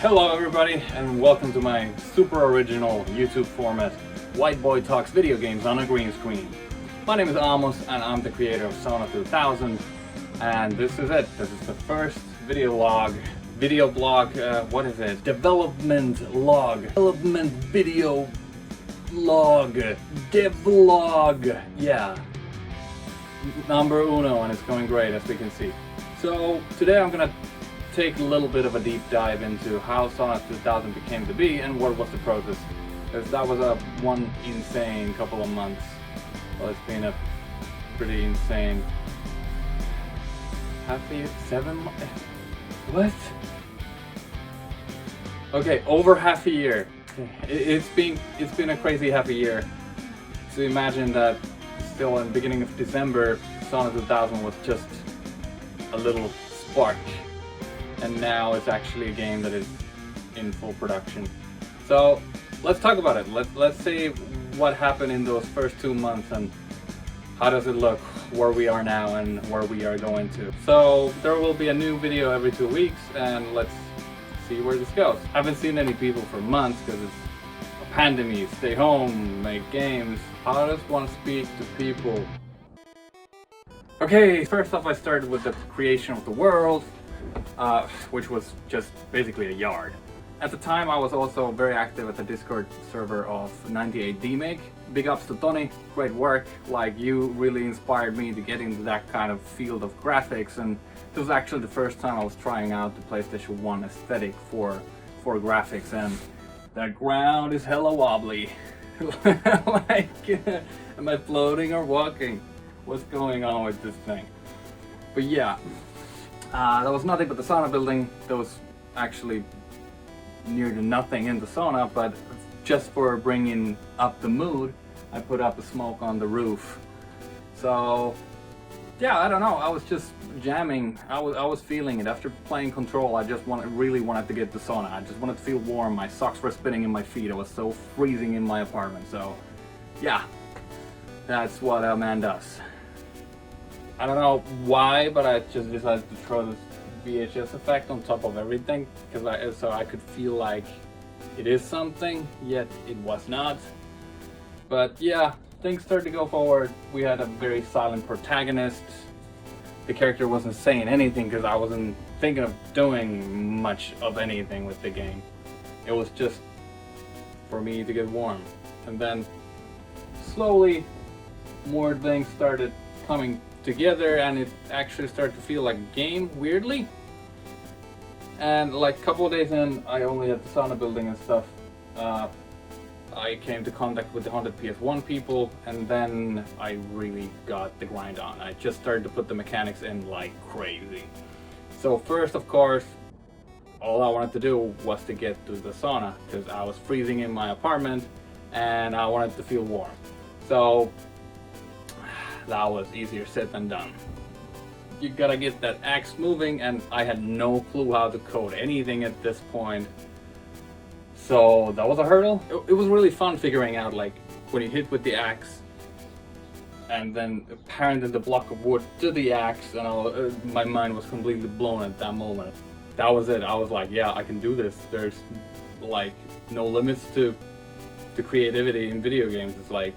Hello everybody, and welcome to my super original YouTube format, White Boy Talks Video Games on a Green Screen. My name is Amos and I'm the creator of Sauna2000, and this is it. This is the first video blog, what is it? Development video log, devlog, yeah. Number uno, and it's going great as we can see. So today I'm gonna take a little bit of a deep dive into how Sauna2000 became to be and what was the process. Because that was one insane couple of months. Well, it's been a pretty insane half a year, 7 months. What? Okay, over half a year. It's been a crazy half a year. So imagine that still in the beginning of December, Sauna2000 was just a little spark. And now it's actually a game that is in full production. So let's talk about it. Let's see what happened in those first 2 months and how does it look, where we are now and where we are going to. So there will be a new video every 2 weeks, and let's see where this goes. I haven't seen any people for months because it's a pandemic, stay home, make games. How does one speak to people? Okay, first off I started with the creation of the world. Which was just basically a yard. At the time I was also very active at the Discord server of 98DMake. Big ups to Tony, great work. Like, you really inspired me to get into that kind of field of graphics, and it was actually the first time I was trying out the PlayStation 1 aesthetic for graphics, and the ground is hella wobbly. Like, am I floating or walking? What's going on with this thing? But yeah. There was nothing but the sauna building. There was actually near to nothing in the sauna, but just for bringing up the mood, I put up a smoke on the roof. So yeah, I don't know, I was just jamming. I was feeling it. After playing Control, I just really wanted to get the sauna. I just wanted to feel warm. My socks were spinning in my feet. I was so freezing in my apartment. So yeah, that's what a man does. I don't know why, but I just decided to throw this VHS effect on top of everything, so I could feel like it is something, yet it was not. But yeah, things started to go forward. We had a very silent protagonist. The character wasn't saying anything because I wasn't thinking of doing much of anything with the game. It was just for me to get warm. And then slowly more things started coming together, and it actually started to feel like a game, weirdly. And like a couple of days in, I only had the sauna building and stuff. I came to contact with the Haunted PS1 people, and then I really got the grind on. I just started to put the mechanics in like crazy. So first, of course, all I wanted to do was to get to the sauna, because I was freezing in my apartment and I wanted to feel warm. So that was easier said than done. You gotta get that axe moving, and I had no clue how to code anything at this point. So that was a hurdle. It was really fun figuring out, like, when you hit with the axe and then parented the block of wood to the axe, and my mind was completely blown at that moment. That was it. I was like, yeah, I can do this. There's like no limits to creativity in video games. It's like,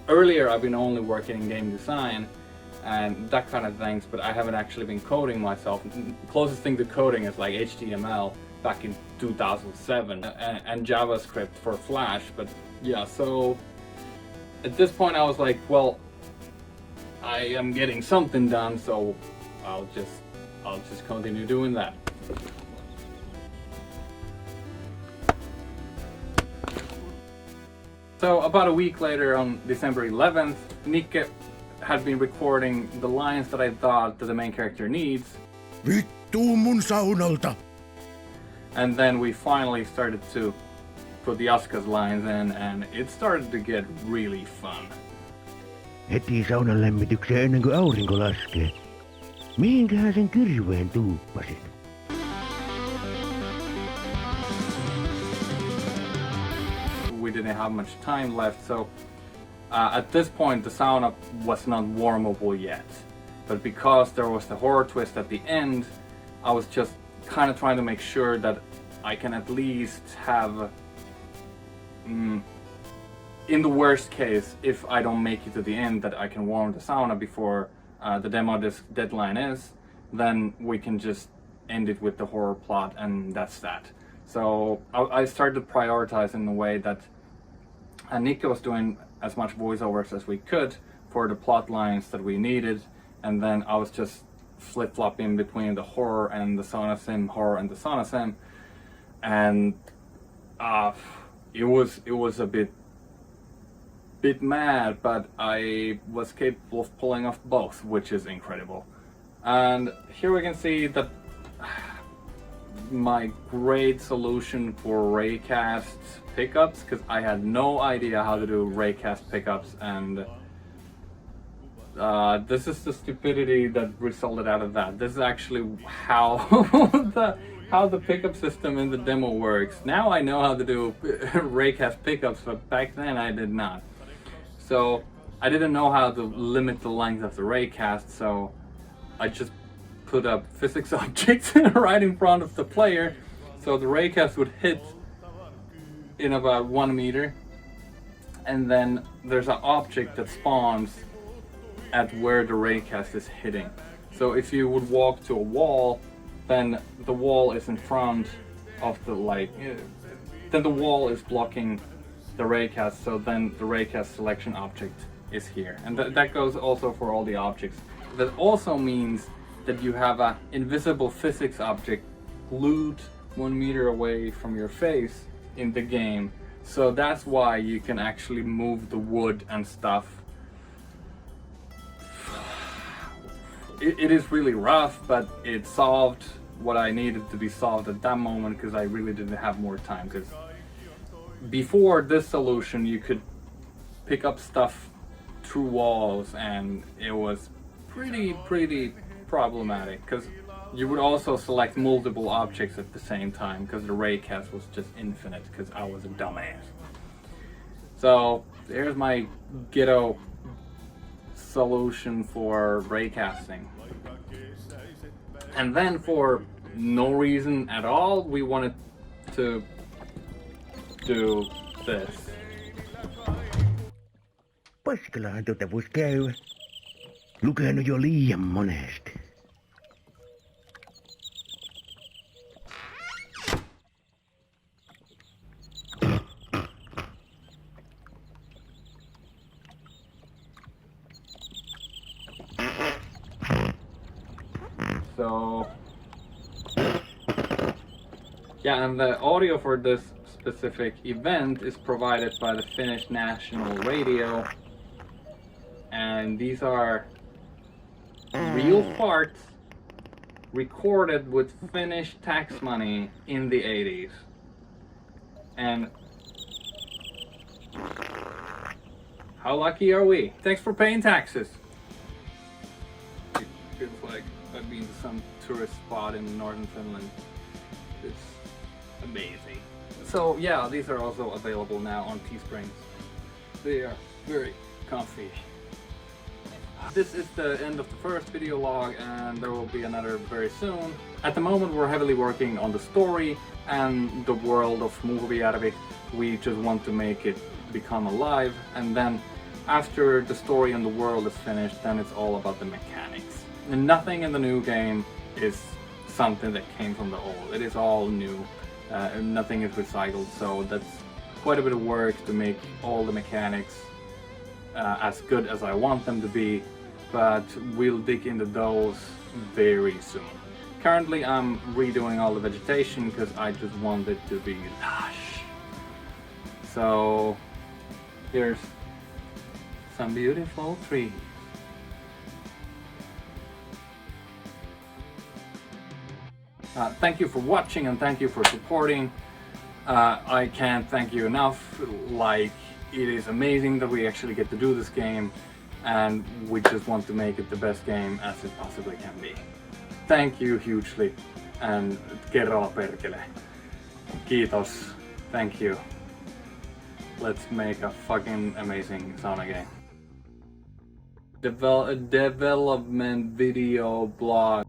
earlier I've been only working in game design and that kind of things, but I haven't actually been coding myself. The closest thing to coding is like HTML back in 2007 and JavaScript for Flash. But yeah, so at this point I was like, well, I am getting something done, so I'll just continue doing that. So about a week later, on December 11th, Nikke had been recording the lines that I thought that the main character needs. Vittu mun saunalta! And then we finally started to put the Aska's lines in, and it started to get really fun. Heti saunan lämmitykseen ennen kuin aurinko laskee. Mihinkähän sen kirveen tuuppasit? We didn't have much time left, so at this point the sauna was not warmable yet. But because there was the horror twist at the end, I was just kind of trying to make sure that I can at least have, in the worst case, if I don't make it to the end, that I can warm the sauna before the demo disc deadline is, then we can just end it with the horror plot, and that's that. So I started prioritizing in a way that Nikke was doing as much voiceovers as we could for the plot lines that we needed, and then I was just flip-flopping between the horror and the sauna sim, horror and the sauna sim, and it was a bit mad, but I was capable of pulling off both, which is incredible. And here we can see that my great solution for raycast pickups, because I had no idea how to do raycast pickups, and this is the stupidity that resulted out of that. This is actually how how the pickup system in the demo works. Now I know how to do raycast pickups, but back then I did not. So I didn't know how to limit the length of the raycast, so I just put up physics objects right in front of the player, so the raycast would hit in about 1 meter, and then there's an object that spawns at where the raycast is hitting. So if you would walk to a wall, then the wall is in front of the light, then the wall is blocking the raycast, so then the raycast selection object is here. And that goes also for all the objects. That also means that you have an invisible physics object glued 1 meter away from your face in the game. So that's why you can actually move the wood and stuff. It is really rough, but it solved what I needed to be solved at that moment, because I really didn't have more time. Because before this solution, you could pick up stuff through walls, and it was pretty problematic, because you would also select multiple objects at the same time, because the raycast was just infinite, because I was a dumbass. So there's my ghetto solution for raycasting. And then for no reason at all, we wanted to do this. Paskalahan vois käydä. Lukenut jo liian monesti. So yeah, and the audio for this specific event is provided by the Finnish National Radio, and these are real farts recorded with Finnish tax money in the 80s. And how lucky are we? Thanks for paying taxes. It feels like I've been to some tourist spot in northern Finland. It's amazing. So yeah, these are also available now on Teesprings. They are very comfy. This is the end of the first video log, and there will be another very soon. At the moment we're heavily working on the story and the world of Muhovijärvi. We just want to make it become alive, and then after the story and the world is finished, then it's all about the mechanics. And nothing in the new game is something that came from the old. It is all new. Nothing is recycled, so that's quite a bit of work to make all the mechanics as good as I want them to be, but we'll dig into those very soon. Currently I'm redoing all the vegetation because I just want it to be lush. So here's some beautiful trees. Thank you for watching, and thank you for supporting. I can't thank you enough. Like, it is amazing that we actually get to do this game, and we just want to make it the best game as it possibly can be. Thank you hugely, and kerralla perkele. Kiitos. Thank you. Let's make a fucking amazing sauna game. Development video blog.